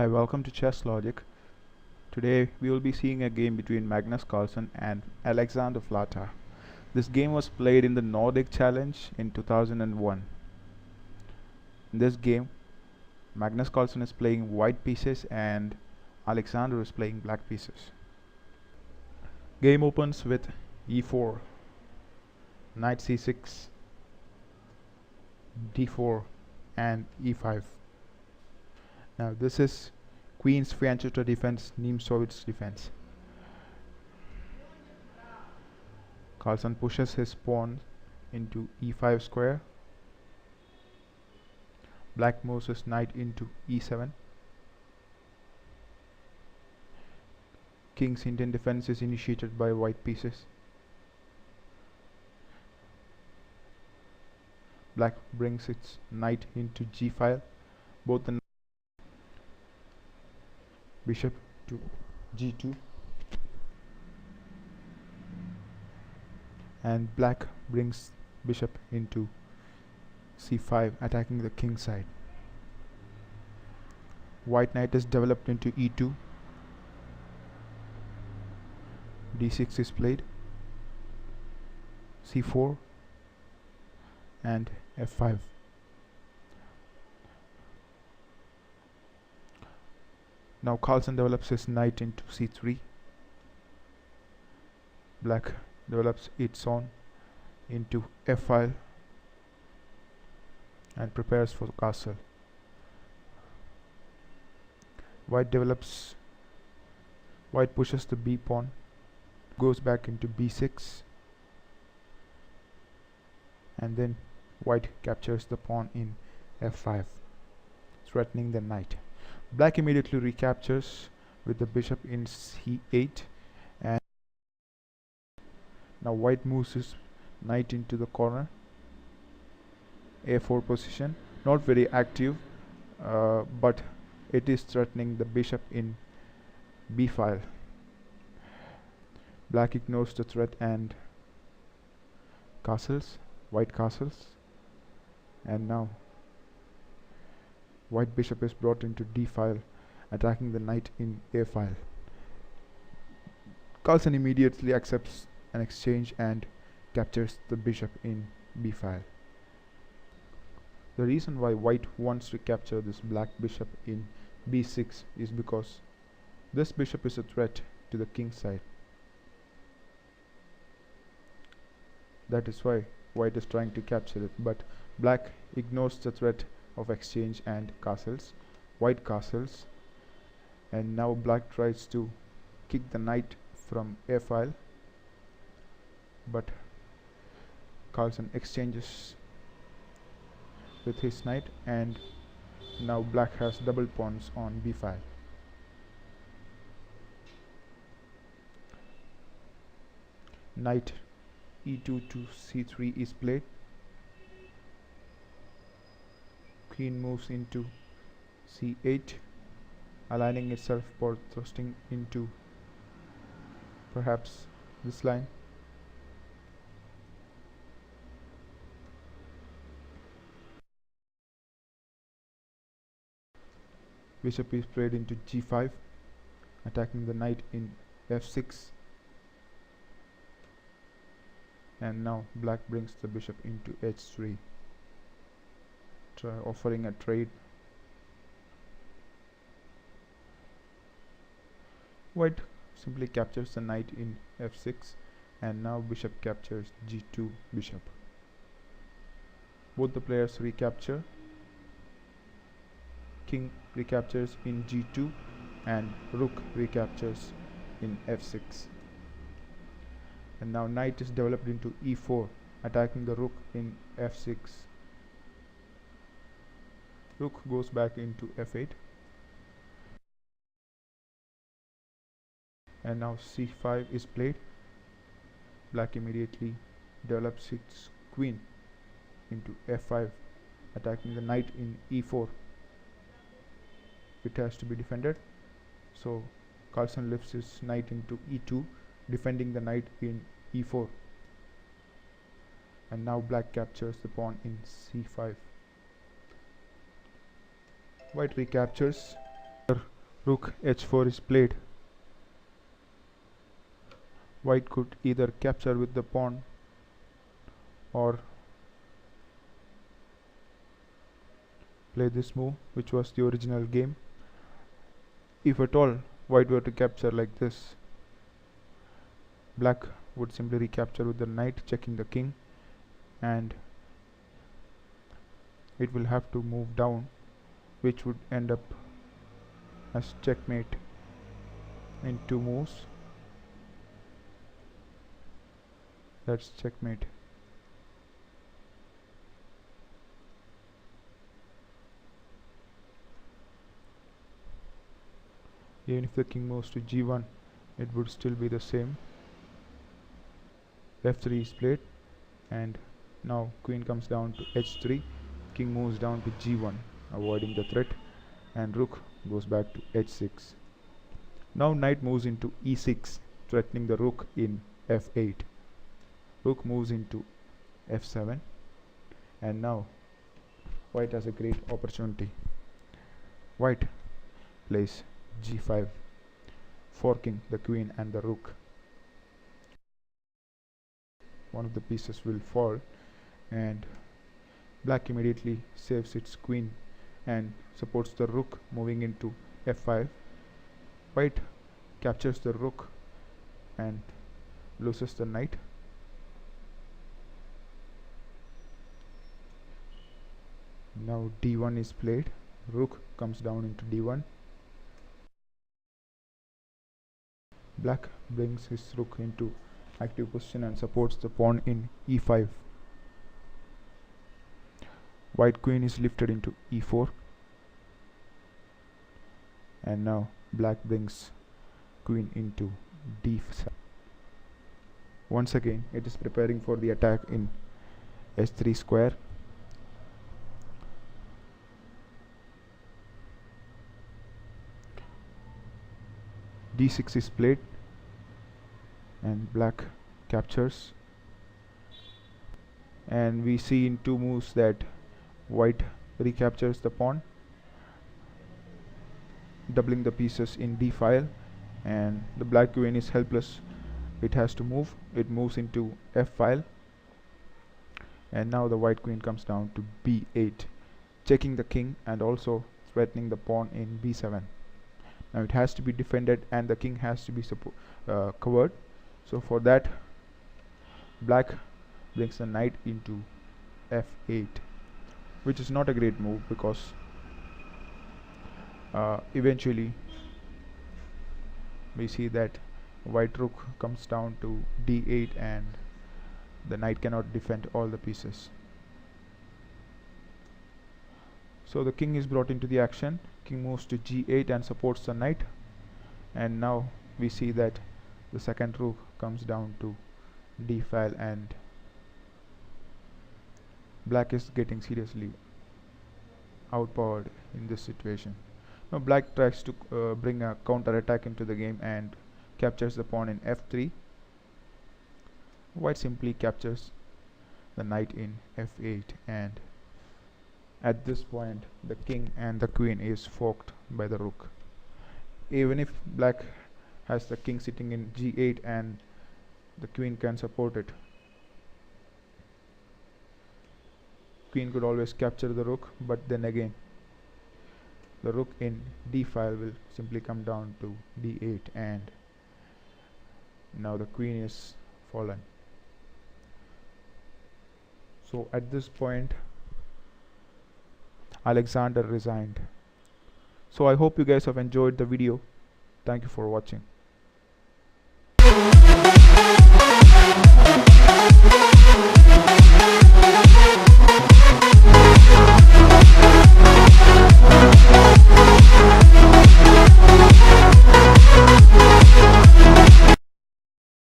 Hi, welcome to Chess Logic. Today we will be seeing a game between Magnus Carlsen and Alexander Flaata. This game was played in the Nordic Challenge in 2001. In this game, Magnus Carlsen is playing white pieces and Alexander is playing black pieces. Game opens with e4, knight c6, d4 and e5. Now this is Queen's Fianchetto defense, Niemcovic's defense. Carlsen pushes his pawn into e5 square. Black moves his knight into e7. King's Indian defense is initiated by white pieces. Black brings its knight into g5. Both the bishop to g2 and black brings bishop into c5, attacking the king side. White knight is developed into e2. d6 is played, c4 and f5. Now Carlsen develops his knight into c3. Black develops its own into f5 and prepares for the castle. White pushes the b pawn, goes back into b6, and then white captures the pawn in f5, threatening the knight. Black immediately recaptures with the bishop in c8, and now white moves his knight into the corner, a4 position. Not very active, but it is threatening the bishop in b file. Black ignores the threat and castles, white castles, and now white bishop is brought into d file, attacking the knight in a file. Carlsen immediately accepts an exchange and captures the bishop in b file. The reason why white wants to capture this black bishop in b6 is because this bishop is a threat to the king side. That is why white is trying to capture it, but black ignores the threat of exchange and castles. White castles, and now black tries to kick the knight from a file, but Carlsen exchanges with his knight, and now black has double pawns on b file. Knight e2 to c3 is played. Queen moves into c8, aligning itself for thrusting into perhaps this line. Bishop is played into g5, attacking the knight in f6, and now black brings the bishop into h3, offering a trade. White simply captures the knight in f6, and now bishop captures g2 bishop. Both the players recapture. King recaptures in g2 and rook recaptures in f6. And now knight is developed into e4, attacking the rook in f6. Rook goes back into f8, and now c5 is played. Black immediately develops its queen into f5, attacking the knight in e4. It has to be defended, so Carlsen lifts his knight into e2, defending the knight in e4, and now black captures the pawn in c5. White recaptures. Rook h4 is played. White could either capture with the pawn or play this move, which was the original game. If at all white were to capture like this, black would simply recapture with the knight, checking the king, and it will have to move down, which would end up as checkmate in 2 moves. That's checkmate. Even if the king moves to g1, it would still be the same. f3 is played, and now queen comes down to h3. King moves down to g1, avoiding the threat, and rook goes back to h6. Now knight moves into e6, threatening the rook in f8. Rook moves into f7, and now white has a great opportunity. White plays g5, forking the queen and the rook. One of the pieces will fall, and black immediately saves its queen and supports the rook, moving into f5. White captures the rook and loses the knight. Now d1 is played. Rook comes down into d1. Black brings his rook into active position and supports the pawn in e5. White queen is lifted into e4, and now black brings queen into d7. Once again it is preparing for the attack in h3 square. d6 is played, and black captures, and we see in 2 moves that white recaptures the pawn, doubling the pieces in d file, and the black queen is helpless. It has to move. It moves into f file, and now the white queen comes down to b8, checking the king and also threatening the pawn in b7. Now it has to be defended, and the king has to be covered. So for that, black brings the knight into f8, which is not a great move, because eventually we see that white rook comes down to d8, and the knight cannot defend all the pieces. So the king is brought into the action. King moves to g8 and supports the knight, and now we see that the second rook comes down to d file, and black is getting seriously outpowered in this situation. Now black tries to bring a counter attack into the game and captures the pawn in f3. White simply captures the knight in f8, and at this point the king and the queen is forked by the rook. Even if black has the king sitting in g8 and the queen can support it, queen could always capture the rook, but then again the rook in d file will simply come down to d8, and now the queen is fallen. So at this point Alexander resigned. So I hope you guys have enjoyed the video. Thank you for watching.